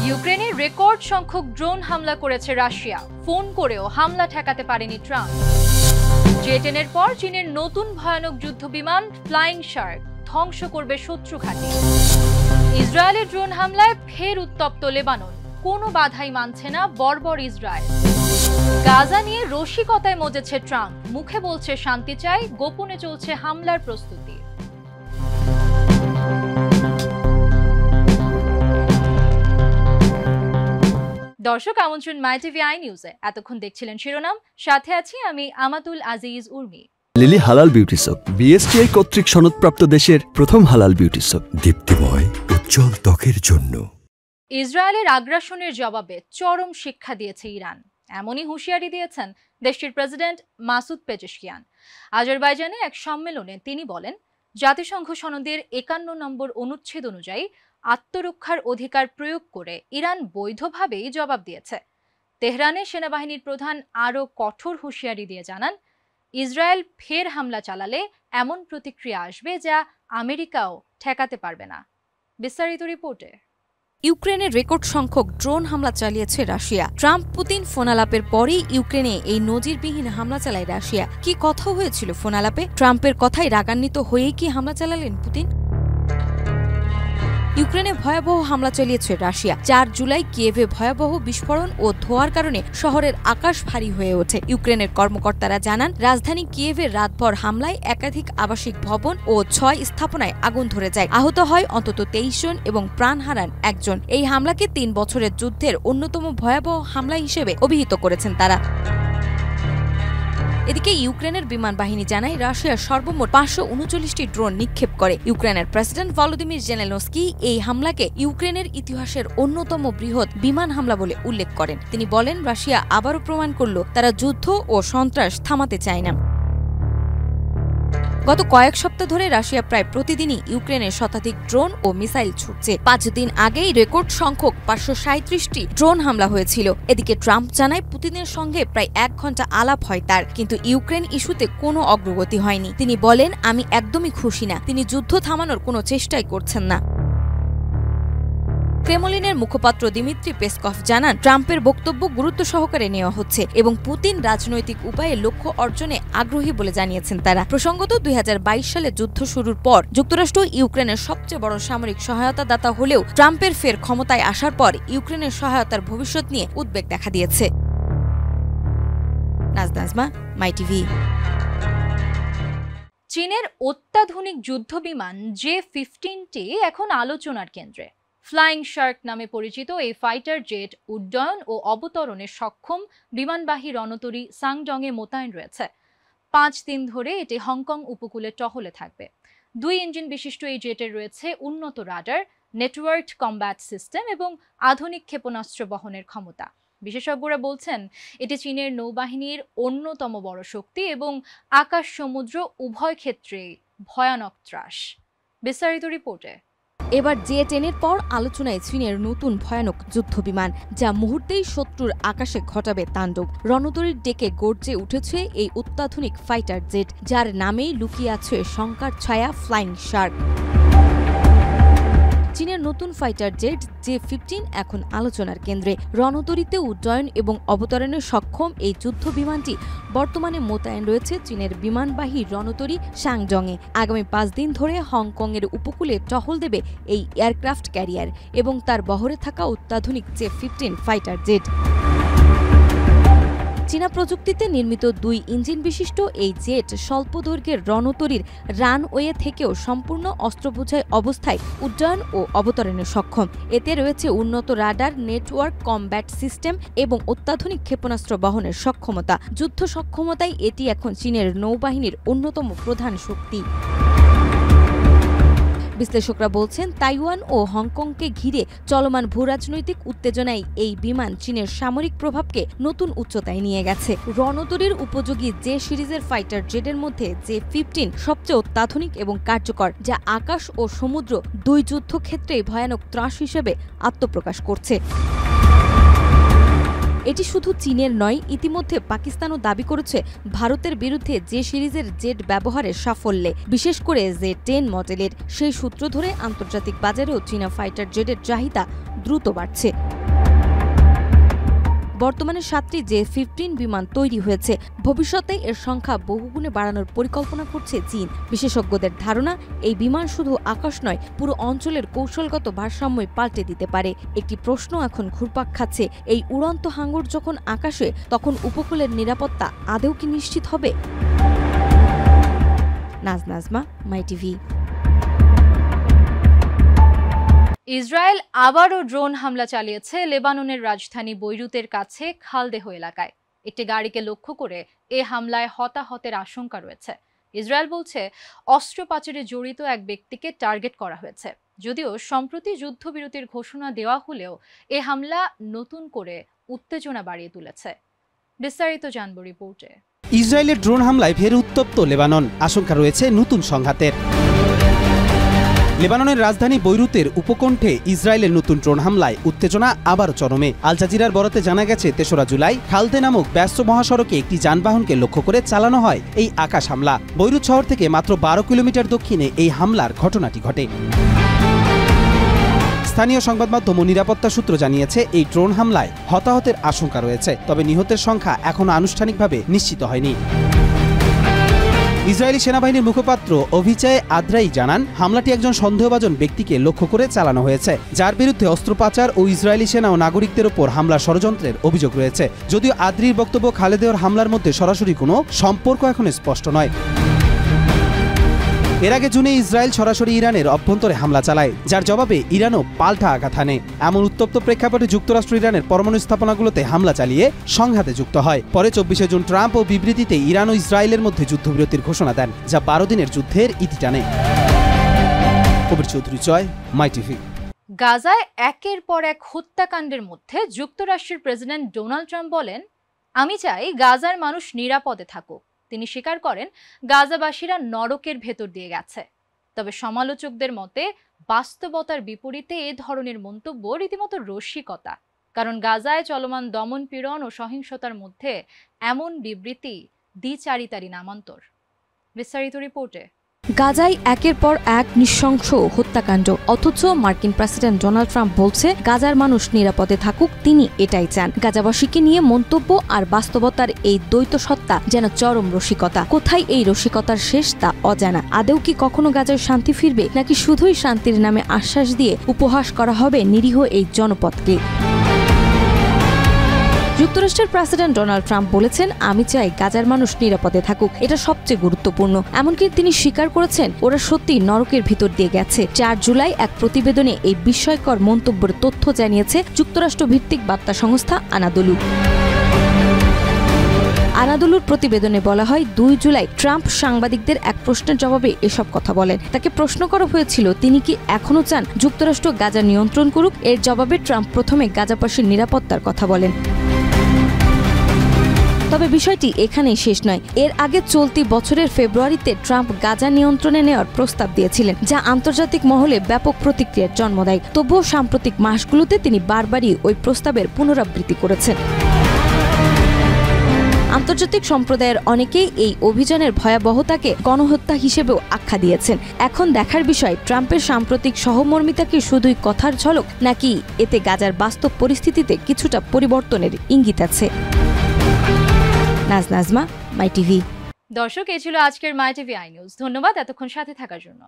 ইউক্রেনে রেকর্ড সংখ্যক ড্রোন হামলা করেছে রাশিয়া। ফোন করেও হামলা ঠেকাতে পারেনি ট্রাম্প। জেটেনের পর চীনের নতুন ভয়ানক যুদ্ধবিমান ফ্লাইং শার্ক ধ্বংস করবে শত্রু ঘাঁটি। ইসরায়েলের ড্রোন হামলায় ফের উত্তপ্ত লেবানন, কোনো বাধাই মানছে না বর্বর ইসরায়েল। গাজা নিয়ে রসিকতায় মজেছে ট্রাম্প, মুখে বলছে শান্তি চাই, গোপনে চলছে হামলার প্রস্তুতি। দর্শক, আমন্ত্রণ মাই টিভি আই নিউজে। এতক্ষণ দেখছিলেন শিরোনাম, সাথে আছি আমি আমাতুল আজিজ উর্মি। লিলি হালাল বিউটি সোপ, বিএসটিআই কর্তৃক সনদপ্রাপ্ত দেশের প্রথম হালাল বিউটি সোপ, দীপ্তিময় উজ্জ্বল ত্বকের জন্য। ইসরায়েলের আগ্রাসনের জবাবে চরম শিক্ষা দিয়েছে ইরান, এমনই হুঁশিয়ারি দিয়েছেন দেশটির প্রেসিডেন্ট মাসুদ পেজেশকিয়ান। আজারবাইজানে এক সম্মেলনে তিনি বলেন, জাতিসংঘ সনদের 51 নম্বর অনুচ্ছেদ অনুযায়ী আত্মরক্ষার অধিকার প্রয়োগ করে ইরান বৈধভাবেই জবাব দিয়েছে। তেহরানে সেনাবাহিনীর প্রধান আরও কঠোর হুঁশিয়ারি দিয়ে জানান, ইসরায়েল ফের হামলা চালালে এমন প্রতিক্রিয়া আসবে যা আমেরিকাও ঠেকাতে পারবে না। বিস্তারিত রিপোর্টে। ইউক্রেনের রেকর্ড সংখ্যক ড্রোন হামলা চালিয়েছে রাশিয়া। ট্রাম্প পুতিন ফোনালাপের পরেই ইউক্রেনে এই নজিরবিহীন হামলা চালায় রাশিয়া। কি কথা হয়েছিল ফোনালাপে? ট্রাম্পের কথায় রাগান্বিত হয়েই কি হামলা চালালেন পুতিন? ইউক্রেনে ভয়াবহ হামলা চালিয়েছে রাশিয়া। 4 জুলাই কিয়েভে ভয়াবহ বিস্ফোরণ ও ধোঁয়ার কারণে শহরের আকাশ ভারী হয়ে ওঠে। ইউক্রেনের কর্মকর্তারা জানান, রাজধানী কিয়েভের রাতভর হামলায় একাধিক আবাসিক ভবন ও 6 স্থাপনায় আগুন ধরে যায়। আহত হয় অন্তত 23 জন এবং প্রাণ হারান 1 জন। এই হামলাকে 3 বছরের যুদ্ধের অন্যতম ভয়াবহ হামলা হিসেবে অভিহিত করেছেন তারা। এদিকে ইউক্রেনের বিমান বাহিনী জানায়, রাশিয়ার সর্বমোট 539টি ড্রোন নিক্ষেপ করে। ইউক্রেনের প্রেসিডেন্ট ভলোদিমির জেলেনস্কি এই হামলাকে ইউক্রেনের ইতিহাসের অন্যতম বৃহৎ বিমান হামলা বলে উল্লেখ করেন। তিনি বলেন, রাশিয়া আবারও প্রমাণ করল তারা যুদ্ধ ও সন্ত্রাস থামাতে চায় না। গত কয়েক সপ্তাহ ধরে রাশিয়া প্রায় প্রতিদিনই ইউক্রেনের শতাধিক ড্রোন ও মিসাইল ছুটছে। 5 দিন আগেই রেকর্ড সংখ্যক 537টি ড্রোন হামলা হয়েছিল। এদিকে ট্রাম্প জানায়, পুতিনের সঙ্গে প্রায় 1 ঘন্টা আলাপ হয় তার, কিন্তু ইউক্রেন ইস্যুতে কোনো অগ্রগতি হয়নি। তিনি বলেন, আমি একদমই খুশি না, তিনি যুদ্ধ থামানোর কোনো চেষ্টাই করছেন না। ক্রেমলিনের মুখপাত্র দিমিত্রি পেসকভ জানান, ট্রাম্পের বক্তব্য গুরুত্ব সহকারে নেওয়া হচ্ছে এবং পুতিন রাজনৈতিক উপায়ে লক্ষ্য অর্জনে আগ্রহী বলে জানিয়েছেন তারা। প্রসঙ্গত, 2022 সালে যুদ্ধ শুরুর পর যুক্তরাষ্ট্র ইউক্রেনের সবচেয়ে বড় সামরিক সহায়তা দাতা হলেও ট্রাম্পের ফের ক্ষমতায় আসার পর ইউক্রেনের সহায়তার ভবিষ্যৎ নিয়ে উদ্বেগ দেখা দিয়েছে। নাজমা, মাই টিভি। চীনের অত্যাধুনিক যুদ্ধবিমান J-15টি এখন আলোচনার কেন্দ্রে। ফ্লাইং শার্ক নামে পরিচিত এই ফাইটার জেট উড্ডয়ন ও অবতরণে সক্ষম বিমানবাহী রণতরী সাংডংয়ে মোতায়েন রয়েছে। 5 দিন ধরে এটি হংকং উপকূলে টহলে থাকবে। 2 ইঞ্জিন বিশিষ্ট এই জেটের রয়েছে উন্নত রাডার, নেটওয়ার্কড কমব্যাট সিস্টেম এবং আধুনিক ক্ষেপণাস্ত্র বহনের ক্ষমতা। বিশেষজ্ঞরা বলছেন, এটি চীনের নৌবাহিনীর অন্যতম বড় শক্তি এবং আকাশ সমুদ্র উভয় ক্ষেত্রেই ভয়ানক ত্রাস। বিস্তারিত রিপোর্টে। এবার J-10-এর পর আলোচনায় চীনের নতুন ভয়ানক যুদ্ধবিমান, যা মুহূর্তেই শত্রুর আকাশে ঘটাবে তাণ্ডব। রণতরীর ডেকে গর্জে উঠেছে এই অত্যাধুনিক ফাইটার জেট, যার নামেই লুকিয়ে আছে শঙ্কার ছায়া ফ্লাইং শার্ক। চীনের নতুন ফাইটার জেট J-15 এখন আলোচনার কেন্দ্রে। রণতরীতে উড্ডয়ন এবং অবতরণে সক্ষম এই যুদ্ধ বিমানটি বর্তমানে মোতায়েন রয়েছে চীনের বিমানবাহী রণতরী সাংজংয়ে। আগামী 5 দিন ধরে হংকংয়ের উপকূলে টহল দেবে এই এয়ারক্রাফট ক্যারিয়ার এবং তার বহরে থাকা অত্যাধুনিক J-15 ফাইটার জেট। চীনা প্রযুক্তিতে নির্মিত 2 ইঞ্জিন বিশিষ্ট এই জেট স্বল্প দৈর্ঘ্যের রণতরীর রানওয়ে থেকেও সম্পূর্ণ অস্ত্রবোঝাই অবস্থায় উড্ডয়ন ও অবতরণে সক্ষম। এতে রয়েছে উন্নত রাডার, নেটওয়ার্ক কমব্যাট সিস্টেম এবং অত্যাধুনিক ক্ষেপণাস্ত্র বহনের সক্ষমতা। যুদ্ধ সক্ষমতায় এটি এখন চীনের নৌবাহিনীর অন্যতম প্রধান শক্তি। বিশ্লেষকরা বলছেন, তাইওয়ান ও হংকংকে ঘিরে চলমান ভূরাজনৈতিক উত্তেজনায় এই বিমান চীনের সামরিক প্রভাবকে নতুন উচ্চতায় নিয়ে গেছে। রণতরীর উপযোগী জে সিরিজের ফাইটার জেটের মধ্যে J-15 সবচেয়ে অত্যাধুনিক এবং কার্যকর, যা আকাশ ও সমুদ্র 2 যুদ্ধক্ষেত্রেই ভয়ানক ত্রাস হিসেবে আত্মপ্রকাশ করছে। এটি শুধু চীনের নয়, ইতিমধ্যে পাকিস্তানও দাবি করেছে ভারতের বিরুদ্ধে জে সিরিজের জেট ব্যবহারের সাফল্যে, বিশেষ করে J-10 মডেলের। সেই সূত্র ধরে আন্তর্জাতিক বাজারেও চীনা ফাইটার জেটের চাহিদা দ্রুত বাড়ছে। বর্তমানে 7টি J-15 বিমান তৈরি হয়েছে। ভবিষ্যতে এর সংখ্যা বহুগুণে বাড়ানোর পরিকল্পনা করছে চীন। বিশেষজ্ঞদের ধারণা, এই বিমান শুধু আকাশ নয়, পুরো অঞ্চলের কৌশলগত ভারসাম্যই পাল্টে দিতে পারে। একটি প্রশ্ন এখন ঘুরপাক খাচ্ছে, এই উড়ন্ত হাঙ্গর যখন আকাশে, তখন উপকূলের নিরাপত্তা আদৌ কি নিশ্চিত হবে? নাজমা, মাই টিভি। ইসরায়েল আবারও ড্রোন হামলা চালিয়েছে লেবাননের রাজধানী বৈরুতের কাছে খালদেহ এলাকায়। একটি গাড়িকে লক্ষ্য করে এ হামলায় হতাহতের আশঙ্কা রয়েছে। ইসরায়েল বলছে অস্ত্র পাচারে জড়িত এক ব্যক্তিকে টার্গেট করা হয়েছে। যদিও সম্প্রতি যুদ্ধবিরতির ঘোষণা দেওয়া হলেও এ হামলা নতুন করে উত্তেজনা বাড়িয়ে তুলেছে। বিস্তারিত জানব রিপোর্টে। ইসরায়েলের ড্রোন হামলায় ফের উত্তপ্ত লেবানন, আশঙ্কা রয়েছে নতুন সংঘাতের। লেবাননের রাজধানী বৈরুতের উপকণ্ঠে ইসরায়েলের নতুন ড্রোন হামলায় উত্তেজনা আবার চরমে। আল জাজিরার বরাতে জানা গেছে ৩রা জুলাই খালদে নামক ব্যস্ত মহাসড়কে একটি যানবাহনকে লক্ষ্য করে চালানো হয় এই আকাশ হামলা। বৈরুত শহর থেকে মাত্র ১২ কিলোমিটার দক্ষিণে এই হামলার ঘটনাটি ঘটে। স্থানীয় সংবাদ মাধ্যম ও নিরাপত্তা সূত্র জানিয়েছে, এই ড্রোন হামলায় হতাহতের আশঙ্কা রয়েছে, তবে নিহতের সংখ্যা এখনো আনুষ্ঠানিকভাবে নিশ্চিত হয়নি। ইসরায়েলি সেনাবাহিনীর মুখপাত্র অভিচায় আদ্রাই জানান, হামলাটি একজন সন্দেহভাজন ব্যক্তিকে লক্ষ্য করে চালানো হয়েছে, যার বিরুদ্ধে অস্ত্র পাচার ও ইসরায়েলি সেনা ও নাগরিকদের ওপর হামলার ষড়যন্ত্রের অভিযোগ রয়েছে। যদিও আদ্রির বক্তব্য, খালেদের হামলার মধ্যে সরাসরি কোনো সম্পর্ক এখন স্পষ্ট নয়। এর আগে জুনে ইসরায়েল সরাসরি ইরানের অভ্যন্তরে হামলা চালায়, যার জবাবে ইরানও পাল্টা আঘাত হানে। এমন উত্তপ্ত প্রেক্ষাপটে যুক্তরাষ্ট্র ইরানের পরমাণু স্থাপনাগুলোতে হামলা চালিয়ে সংঘাতে যুক্ত হয়। পরে ২৪শে জুন ট্রাম্প ও বিবৃতিতে ইরান ও ইসরায়েলের মধ্যে যুদ্ধবিরতির ঘোষণা দেন, যা ১২ দিনের যুদ্ধের ইতি টানে। কবির চৌধুরী, জয়, মাই টিভি। গাজায় একের পর এক হত্যাকাণ্ডের মধ্যে যুক্তরাষ্ট্রের প্রেসিডেন্ট ডোনাল্ড ট্রাম্প বলেন, আমি চাই গাজার মানুষ নিরাপদে থাকুক। তিনি স্বীকার করেন, গাজাবাসীরা নরকের ভেতর দিয়ে গেছে। তবে সমালোচকদের মতে বাস্তবতার বিপরীতে এ ধরনের মন্তব্য রীতিমতো রসিকতা, কারণ গাজায় চলমান দমন পীড়ন ও সহিংসতার মধ্যে এমন বিবৃতি দ্বিচারিতারই নামান্তর। বিস্তারিত রিপোর্টে। গাজায় একের পর এক নৃশংস হত্যাকাণ্ড, অথচ মার্কিন প্রেসিডেন্ট ডোনাল্ড ট্রাম্প বলছে গাজার মানুষ নিরাপদে থাকুক, তিনি এটাই চান। গাজাবাসীকে নিয়ে মন্তব্য আর বাস্তবতার এই দ্বৈত সত্তা যেন চরম রসিকতা। কোথায় এই রসিকতার শেষ, তা অজানা। আদৌ কি কখনো গাজায় শান্তি ফিরবে, নাকি শুধুই শান্তির নামে আশ্বাস দিয়ে উপহাস করা হবে নিরীহ এই জনপদকে? যুক্তরাষ্ট্রের প্রেসিডেন্ট ডোনাল্ড ট্রাম্প বলেছেন, আমি চাই গাজার মানুষ নিরাপদে থাকুক, এটা সবচেয়ে গুরুত্বপূর্ণ। এমনকি তিনি স্বীকার করেছেন, ওরা সত্যি নরকের ভিতর দিয়ে গেছে। ৪ জুলাই এক প্রতিবেদনে এই বিস্ময়কর মন্তব্যের তথ্য জানিয়েছে যুক্তরাষ্ট্র ভিত্তিক বার্তা সংস্থা আনাদোলু। আনাদোলুর প্রতিবেদনে বলা হয়, ২ জুলাই ট্রাম্প সাংবাদিকদের এক প্রশ্নের জবাবে এসব কথা বলেন। তাকে প্রশ্ন করা হয়েছিল, তিনি কি এখনো চান যুক্তরাষ্ট্র গাজা নিয়ন্ত্রণ করুক। এর জবাবে ট্রাম্প প্রথমে গাজাবাসীর নিরাপত্তার কথা বলেন। তবে বিষয়টি এখানেই শেষ নয়। এর আগে চলতি বছরের ফেব্রুয়ারিতে ট্রাম্প গাজা নিয়ন্ত্রণে নেওয়ার প্রস্তাব দিয়েছিলেন, যা আন্তর্জাতিক মহলে ব্যাপক প্রতিক্রিয়ার জন্ম দেয়। তবুও সাম্প্রতিক মাসগুলোতে তিনি বারবারই ওই প্রস্তাবের পুনরাবৃত্তি করেছেন। আন্তর্জাতিক সম্প্রদায়ের অনেকেই এই অভিযানের ভয়াবহতাকে গণহত্যা হিসেবেও আখ্যা দিয়েছেন। এখন দেখার বিষয়, ট্রাম্পের সাম্প্রতিক সহমর্মিতা কি শুধুই কথার ঝলক, নাকি এতে গাজার বাস্তব পরিস্থিতিতে কিছুটা পরিবর্তনের ইঙ্গিত আছে। নাজমা, মাই টিভি। দর্শক, এই ছিল আজকের মাই টিভি আই নিউজ। ধন্যবাদ এতক্ষণ সাথে থাকার জন্য।